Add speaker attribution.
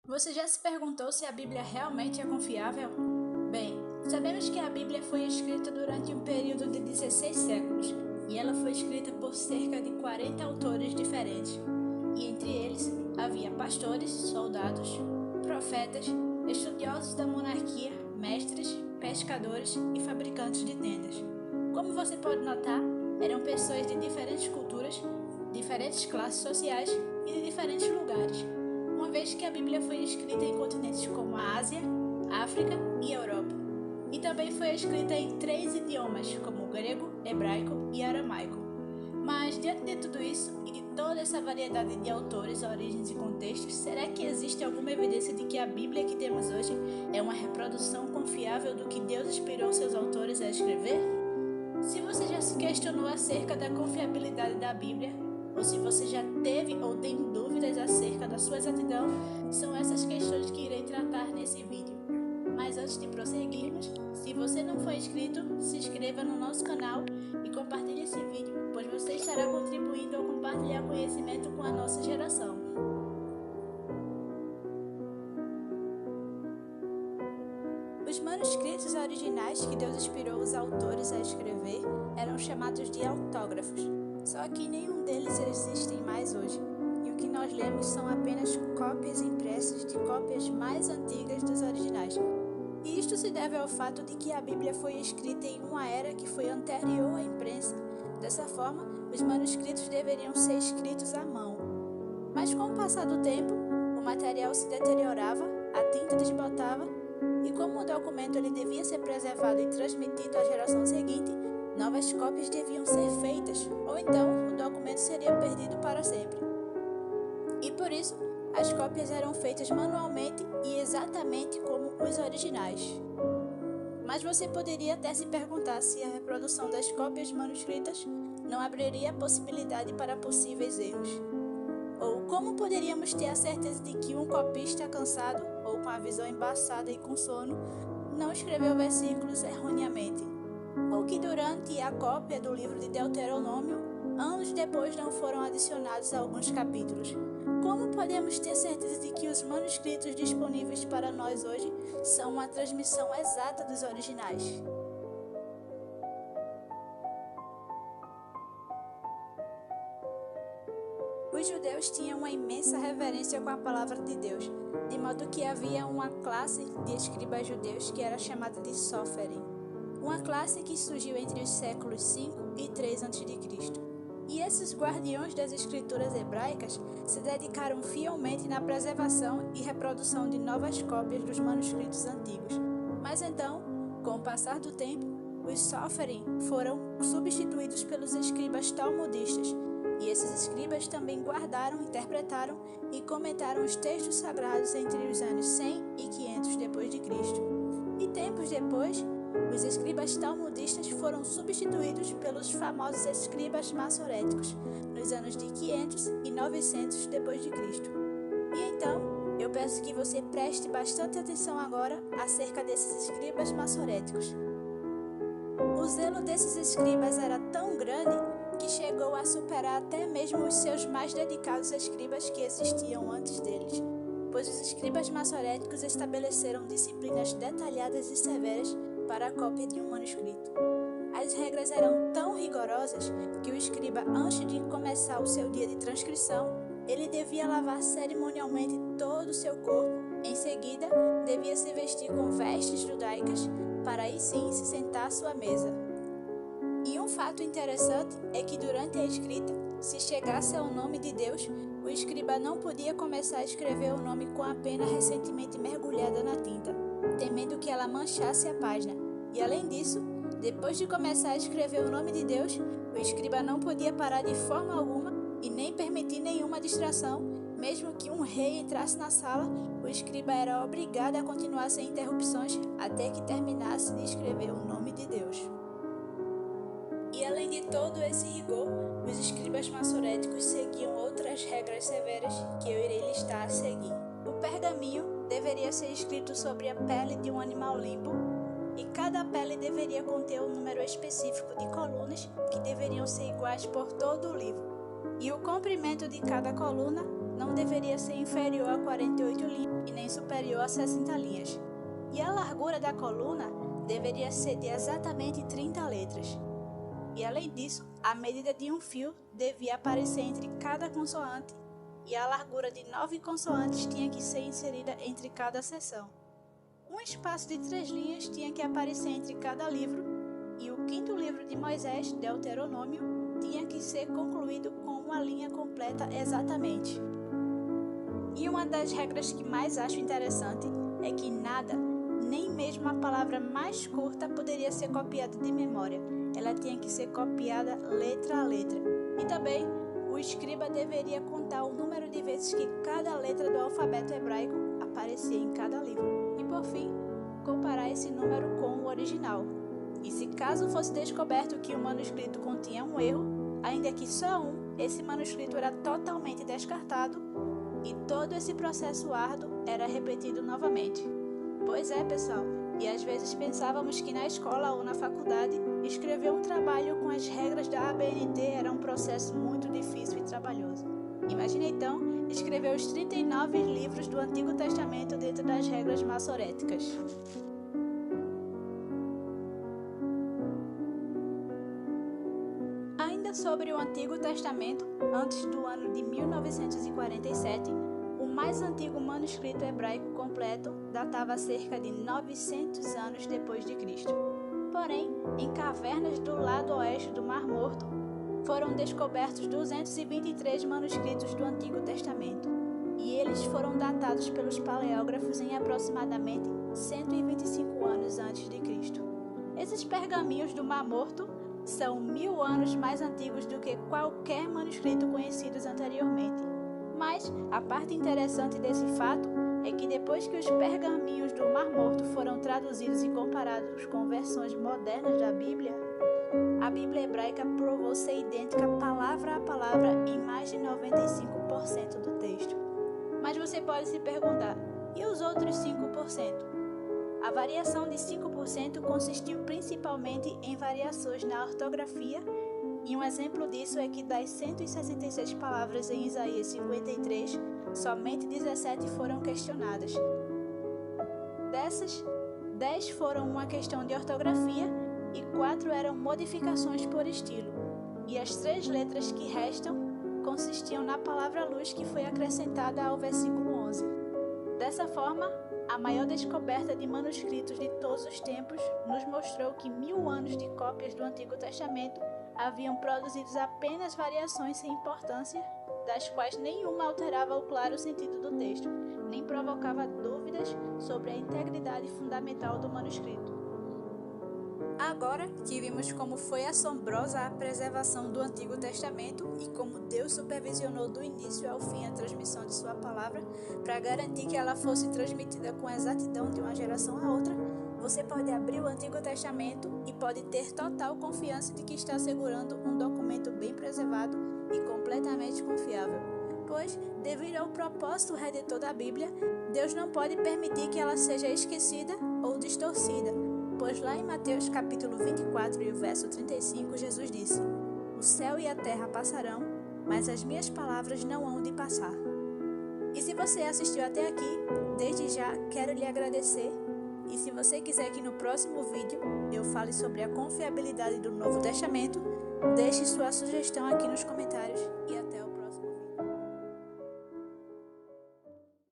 Speaker 1: Você já se perguntou se a Bíblia realmente é confiável? Bem, sabemos que a Bíblia foi escrita durante um período de 16 séculos e ela foi escrita por cerca de 40 autores diferentes. E entre eles havia pastores, soldados, profetas, estudiosos da monarquia, mestres, pescadores e fabricantes de tendas. Como você pode notar, eram pessoas de diferentes culturas, diferentes classes sociais e de diferentes lugares, uma vez que a Bíblia foi escrita em continentes como a Ásia, África e Europa. E também foi escrita em 3 idiomas, como grego, hebraico e aramaico. Mas, diante de tudo isso e de toda essa variedade de autores, origens e contextos, será que existe alguma evidência de que a Bíblia que temos hoje é uma reprodução confiável do que Deus inspirou seus autores a escrever? Se você já se questionou acerca da confiabilidade da Bíblia, ou se você já teve ou tem dúvidas acerca da sua exatidão, são essas questões que irei tratar nesse vídeo. Mas antes de prosseguirmos, se você não for inscrito, se inscreva no nosso canal e compartilhe esse vídeo, pois você estará contribuindo ao compartilhar conhecimento com a nossa geração. Os manuscritos originais que Deus inspirou os autores a escrever eram chamados de autógrafos, só que nenhum deles existem mais hoje, e o que nós lemos são apenas cópias impressas de cópias mais antigas dos originais. E isto se deve ao fato de que a Bíblia foi escrita em uma era que foi anterior à imprensa. Dessa forma, os manuscritos deveriam ser escritos à mão. Mas com o passar do tempo, o material se deteriorava, a tinta desbotava, e como o documento ele devia ser preservado e transmitido à geração seguinte, novas cópias deviam ser feitas, ou então o documento seria perdido para sempre. E por isso, as cópias eram feitas manualmente e exatamente como os originais. Mas você poderia até se perguntar se a reprodução das cópias manuscritas não abriria a possibilidade para possíveis erros. Ou como poderíamos ter a certeza de que um copista cansado, ou com a visão embaçada e com sono, não escreveu versículos erroneamente? Ou que durante a cópia do livro de Deuteronômio, anos depois não foram adicionados alguns capítulos? Como podemos ter certeza de que os manuscritos disponíveis para nós hoje são uma transmissão exata dos originais? Os judeus tinham uma imensa reverência com a palavra de Deus, de modo que havia uma classe de escribas judeus que era chamada de Sóferim, uma classe que surgiu entre os séculos 5 e 3 a.C. E esses guardiões das escrituras hebraicas se dedicaram fielmente na preservação e reprodução de novas cópias dos manuscritos antigos. Mas então, com o passar do tempo, os Sóferim foram substituídos pelos escribas talmudistas, e esses escribas também guardaram, interpretaram e comentaram os textos sagrados entre os anos 100 e 500 depois de Cristo. E tempos depois, os escribas talmudistas foram substituídos pelos famosos escribas massoréticos, nos anos de 500 e 900 depois de Cristo. E então, eu peço que você preste bastante atenção agora acerca desses escribas massoréticos. O zelo desses escribas era tão grande que chegou a superar até mesmo os seus mais dedicados escribas que existiam antes deles, pois os escribas massoréticos estabeleceram disciplinas detalhadas e severas para a cópia de um manuscrito. As regras eram tão rigorosas que o escriba, antes de começar o seu dia de transcrição, ele devia lavar cerimonialmente todo o seu corpo. Em seguida, devia se vestir com vestes judaicas para aí sim se sentar à sua mesa. E um fato interessante é que durante a escrita, se chegasse ao nome de Deus, o escriba não podia começar a escrever o nome com a pena recentemente mergulhada na tinta, temendo que ela manchasse a página. E além disso, depois de começar a escrever o nome de Deus, o escriba não podia parar de forma alguma e nem permitir nenhuma distração. Mesmo que um rei entrasse na sala, o escriba era obrigado a continuar sem interrupções até que terminasse de escrever o nome de Deus. E além de todo esse rigor, os escribas massoréticos seguiam outras regras severas que eu irei listar a seguir. O pergaminho deveria ser escrito sobre a pele de um animal limpo, e cada pele deveria conter um número específico de colunas que deveriam ser iguais por todo o livro. E o comprimento de cada coluna não deveria ser inferior a 48 linhas e nem superior a 60 linhas, e a largura da coluna deveria ser de exatamente 30 letras. E além disso, a medida de um fio devia aparecer entre cada consoante, e a largura de 9 consoantes tinha que ser inserida entre cada seção. Um espaço de 3 linhas tinha que aparecer entre cada livro, e o 5º livro de Moisés, Deuteronômio, tinha que ser concluído com uma linha completa exatamente. E uma das regras que mais acho interessante é que nada, nem mesmo a palavra mais curta, poderia ser copiada de memória. Ela tinha que ser copiada letra a letra. E também, o escriba deveria contar o número de vezes que cada letra do alfabeto hebraico aparecia em cada livro. E por fim, comparar esse número com o original. E se caso fosse descoberto que o manuscrito continha um erro, ainda que só um, esse manuscrito era totalmente descartado e todo esse processo árduo era repetido novamente. Pois é, pessoal, e às vezes pensávamos que na escola ou na faculdade escrever um trabalho com as regras da ABNT era um processo muito difícil e trabalhoso. Imagine então escrever os 39 livros do Antigo Testamento dentro das regras maçoréticas. Ainda sobre o Antigo Testamento, antes do ano de 1947, o mais antigo manuscrito hebraico completo datava cerca de 900 anos depois de Cristo. Porém, em cavernas do lado oeste do Mar Morto, foram descobertos 223 manuscritos do Antigo Testamento, e eles foram datados pelos paleógrafos em aproximadamente 125 anos antes de Cristo. Esses pergaminhos do Mar Morto são 1000 anos mais antigos do que qualquer manuscrito conhecido anteriormente. Mas a parte interessante desse fato é que depois que os pergaminhos do Mar Morto foram traduzidos e comparados com versões modernas da Bíblia, a Bíblia hebraica provou ser idêntica palavra a palavra em mais de 95% do texto. Mas você pode se perguntar, e os outros 5%? A variação de 5% consistiu principalmente em variações na ortografia, e um exemplo disso é que das 166 palavras em Isaías 53, somente 17 foram questionadas. Dessas, 10 foram uma questão de ortografia e 4 eram modificações por estilo, e as 3 letras que restam consistiam na palavra luz que foi acrescentada ao versículo 11. Dessa forma, a maior descoberta de manuscritos de todos os tempos nos mostrou que 1000 anos de cópias do Antigo Testamento haviam produzido apenas variações sem importância, das quais nenhuma alterava o claro sentido do texto, nem provocava dúvidas sobre a integridade fundamental do manuscrito. Agora que vimos como foi assombrosa a preservação do Antigo Testamento e como Deus supervisionou do início ao fim a transmissão de sua palavra para garantir que ela fosse transmitida com exatidão de uma geração a outra, você pode abrir o Antigo Testamento e pode ter total confiança de que está segurando um documento bem preservado e completamente confiável. Pois, devido ao propósito redentor da Bíblia, Deus não pode permitir que ela seja esquecida ou distorcida. Pois lá em Mateus capítulo 24 e o verso 35, Jesus disse: "O céu e a terra passarão, mas as minhas palavras não hão de passar." E se você assistiu até aqui, desde já quero lhe agradecer. E se você quiser que no próximo vídeo eu fale sobre a confiabilidade do Novo Testamento, deixe sua sugestão aqui nos comentários e